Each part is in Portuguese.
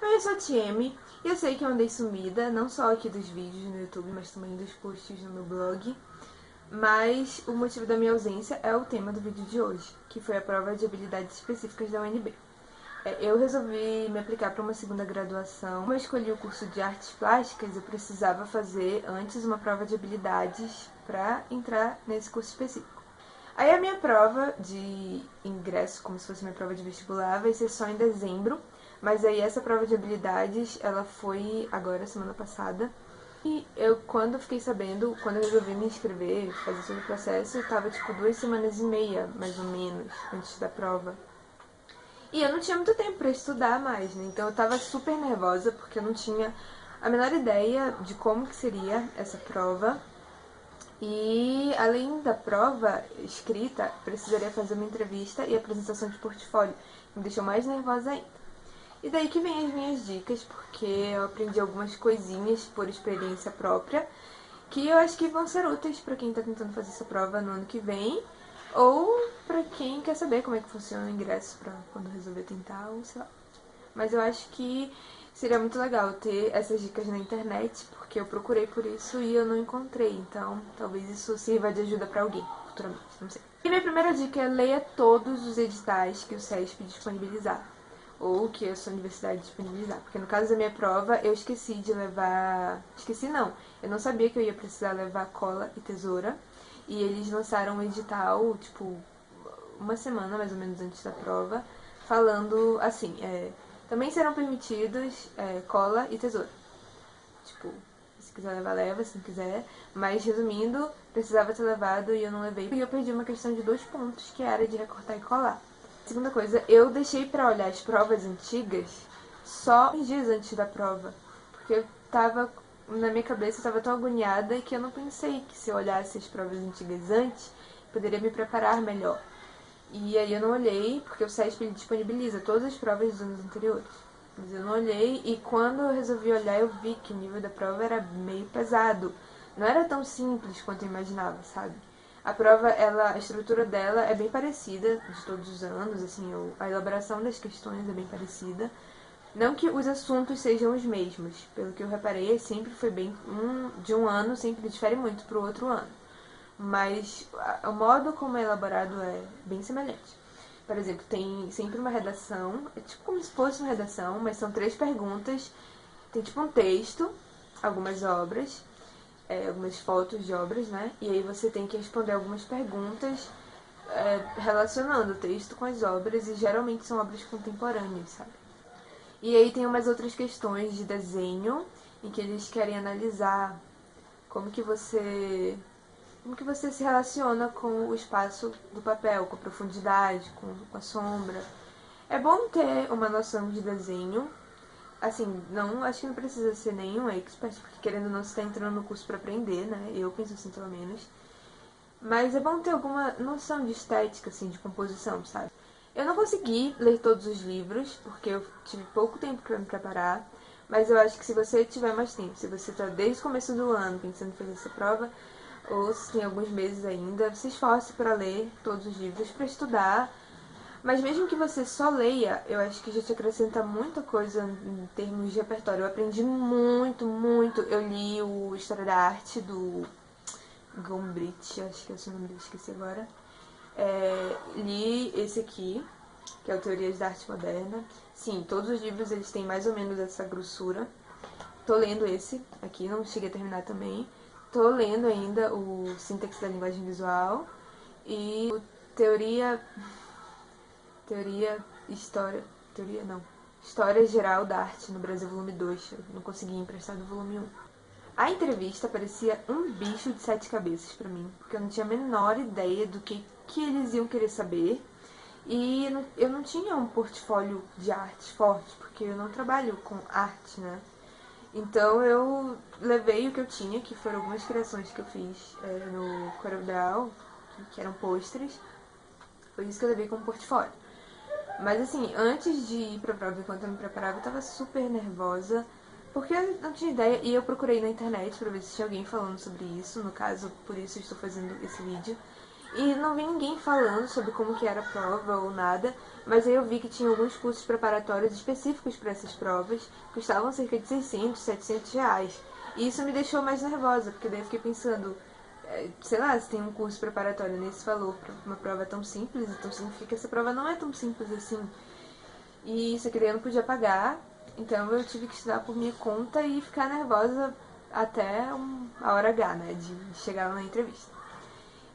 Oi, eu sou a Tieme e eu sei que eu andei sumida, não só aqui dos vídeos no YouTube, mas também dos posts no meu blog. Mas o motivo da minha ausência é o tema do vídeo de hoje, que foi a prova de habilidades específicas da UNB. Eu resolvi me aplicar para uma segunda graduação. Como eu escolhi o curso de artes plásticas, eu precisava fazer antes uma prova de habilidades para entrar nesse curso específico. Aí a minha prova de ingresso, como se fosse minha prova de vestibular, vai ser só em dezembro. Mas aí essa prova de habilidades, ela foi agora, semana passada. E eu, quando fiquei sabendo, quando eu resolvi me inscrever, fazer todo o processo, eu tava tipo 2 semanas e meia, mais ou menos, antes da prova. E eu não tinha muito tempo pra estudar mais, né? Então eu tava super nervosa, porque eu não tinha a menor ideia de como que seria essa prova. E além da prova escrita, precisaria fazer uma entrevista e apresentação de portfólio, que me deixou mais nervosa ainda. E daí que vem as minhas dicas, porque eu aprendi algumas coisinhas por experiência própria, que eu acho que vão ser úteis para quem está tentando fazer essa prova no ano que vem, ou para quem quer saber como é que funciona o ingresso para quando resolver tentar, ou sei lá. Mas eu acho que seria muito legal ter essas dicas na internet, porque eu procurei por isso e eu não encontrei. Então, talvez isso sirva de ajuda para alguém futuramente, não sei. E minha primeira dica é leia todos os editais que o CESP disponibilizar, ou que a sua universidade disponibilizar. Porque no caso da minha prova, eu esqueci de levar. Esqueci não. Eu não sabia que eu ia precisar levar cola e tesoura. E eles lançaram um edital, tipo, uma semana mais ou menos antes da prova, falando assim, também serão permitidos cola e tesoura. Tipo, se quiser levar, leva, se não quiser. Mas resumindo, precisava ter levado e eu não levei. E eu perdi uma questão de 2 pontos, que era de recortar e colar. Segunda coisa, eu deixei pra olhar as provas antigas só uns dias antes da prova. Porque eu tava, na minha cabeça, eu tava tão agoniada que eu não pensei que se eu olhasse as provas antigas antes, poderia me preparar melhor. E aí eu não olhei, porque o CESP disponibiliza todas as provas dos anos anteriores. Mas eu não olhei e quando eu resolvi olhar eu vi que o nível da prova era meio pesado. Não era tão simples quanto eu imaginava, sabe? A prova, a estrutura dela é bem parecida de todos os anos, assim, a elaboração das questões é bem parecida. Não que os assuntos sejam os mesmos, pelo que eu reparei, sempre foi bem de um ano, sempre difere muito pro outro ano. Mas o modo como é elaborado é bem semelhante. Por exemplo, tem sempre uma redação, é tipo como se fosse uma redação, mas são 3 perguntas. Tem tipo um texto, algumas obras, algumas fotos de obras, né? E aí você tem que responder algumas perguntas relacionando o texto com as obras, e geralmente são obras contemporâneas, sabe? E aí tem umas outras questões de desenho, em que eles querem analisar como que você como que você se relaciona com o espaço do papel, com a profundidade, com a sombra. É bom ter uma noção de desenho. Assim, não, acho que não precisa ser nenhum expert, porque querendo ou não, você está entrando no curso para aprender, né? Eu penso assim, pelo menos. Mas é bom ter alguma noção de estética, assim, de composição, sabe? Eu não consegui ler todos os livros, porque eu tive pouco tempo para me preparar. Mas eu acho que se você tiver mais tempo, se você está desde o começo do ano pensando em fazer essa prova, ou se tem alguns meses ainda, se esforce para ler todos os livros, para estudar. Mas mesmo que você só leia, eu acho que já te acrescenta muita coisa em termos de repertório. Eu aprendi muito, muito. Eu li o História da Arte do Gombrich, acho que é o seu nome dele, esqueci agora. Li esse aqui, que é o Teorias da Arte Moderna. Sim, todos os livros eles têm mais ou menos essa grossura. Tô lendo esse aqui, não cheguei a terminar também. Tô lendo ainda o Sintaxe da Linguagem Visual e o Teoria. Teoria. História. Teoria não. História Geral da Arte no Brasil, volume 2. Eu não consegui emprestar do volume 1. A entrevista parecia um bicho de 7 cabeças pra mim, porque eu não tinha a menor ideia do que eles iam querer saber. E eu não tinha um portfólio de arte forte, porque eu não trabalho com arte, né? Então eu levei o que eu tinha, que foram algumas criações que eu fiz no CorelDRAW, que eram pôsteres. Foi isso que eu levei como portfólio. Mas assim, antes de ir pra prova, enquanto eu me preparava, eu tava super nervosa, porque eu não tinha ideia, e eu procurei na internet pra ver se tinha alguém falando sobre isso, no caso, por isso eu estou fazendo esse vídeo. E não vi ninguém falando sobre como que era a prova ou nada, mas aí eu vi que tinha alguns cursos preparatórios específicos para essas provas, que custavam cerca de 600, 700 reais. E isso me deixou mais nervosa, porque daí eu fiquei pensando, sei lá, se tem um curso preparatório nesse valor para uma prova tão simples, então significa que essa prova não é tão simples assim. E isso aqui daí eu não podia pagar, então eu tive que estudar por minha conta e ficar nervosa até a hora H, né, de chegar lá na entrevista.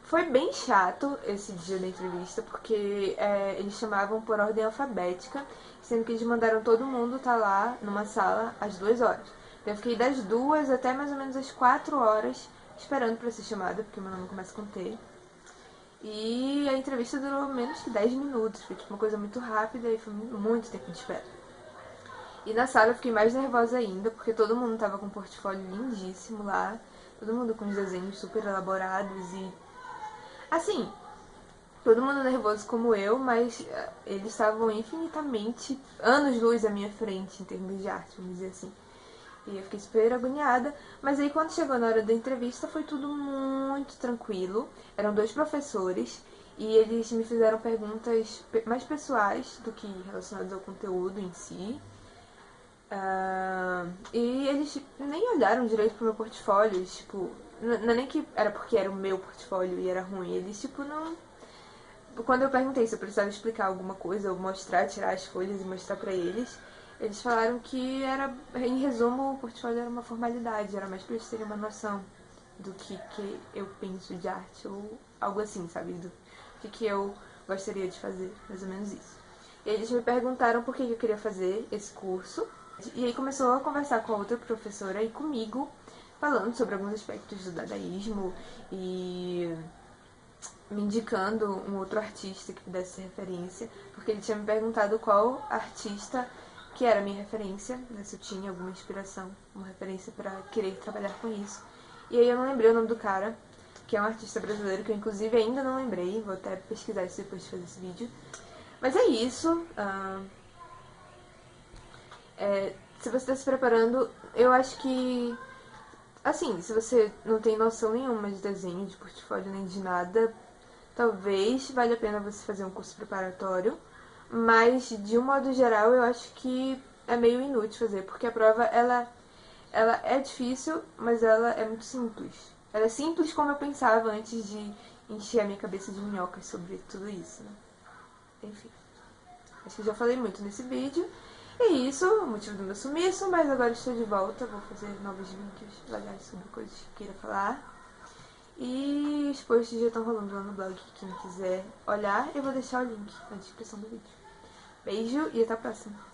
Foi bem chato esse dia da entrevista, porque eles chamavam por ordem alfabética, sendo que eles mandaram todo mundo estar lá numa sala às 2 horas. Então eu fiquei das 2 até mais ou menos as 4 horas esperando para ser chamada, porque meu nome começa com T. E a entrevista durou menos que 10 minutos, foi tipo uma coisa muito rápida e foi muito tempo de espera. E na sala eu fiquei mais nervosa ainda, porque todo mundo tava com um portfólio lindíssimo lá, todo mundo com os desenhos super elaborados e... Assim, todo mundo nervoso como eu, mas eles estavam infinitamente anos-luz à minha frente em termos de arte, vamos dizer assim. E eu fiquei super agoniada, mas aí quando chegou na hora da entrevista foi tudo muito tranquilo. Eram 2 professores e eles me fizeram perguntas mais pessoais do que relacionadas ao conteúdo em si. E eles nem olharam direito pro meu portfólio, tipo, não é nem que era porque era o meu portfólio e era ruim, eles tipo não... Quando eu perguntei se eu precisava explicar alguma coisa ou mostrar, tirar as folhas e mostrar pra eles, eles falaram que era, em resumo, o portfólio era uma formalidade, era mais pra eles terem uma noção do que eu penso de arte ou algo assim, sabe? Do que eu gostaria de fazer, mais ou menos isso. E eles me perguntaram por que eu queria fazer esse curso. E aí começou a conversar com a outra professora e comigo, falando sobre alguns aspectos do dadaísmo e me indicando um outro artista que pudesse ser referência, porque ele tinha me perguntado qual artista que era a minha referência, né, se eu tinha alguma inspiração, uma referência para querer trabalhar com isso. E aí eu não lembrei o nome do cara, que é um artista brasileiro, que eu inclusive ainda não lembrei, vou até pesquisar isso depois de fazer esse vídeo. Mas é isso. Se você está se preparando, eu acho que... Assim, se você não tem noção nenhuma de desenho, de portfólio, nem de nada, talvez valha a pena você fazer um curso preparatório, mas de um modo geral eu acho que é meio inútil fazer, porque a prova ela é difícil, mas ela é muito simples. Ela é simples como eu pensava antes de encher a minha cabeça de minhocas sobre tudo isso, né? Enfim, acho que já falei muito nesse vídeo. É isso, o motivo do meu sumiço, mas agora estou de volta, vou fazer novos vídeos legais sobre coisas que eu queira falar. E os posts já estão rolando lá no blog, quem quiser olhar, eu vou deixar o link na descrição do vídeo. Beijo e até a próxima!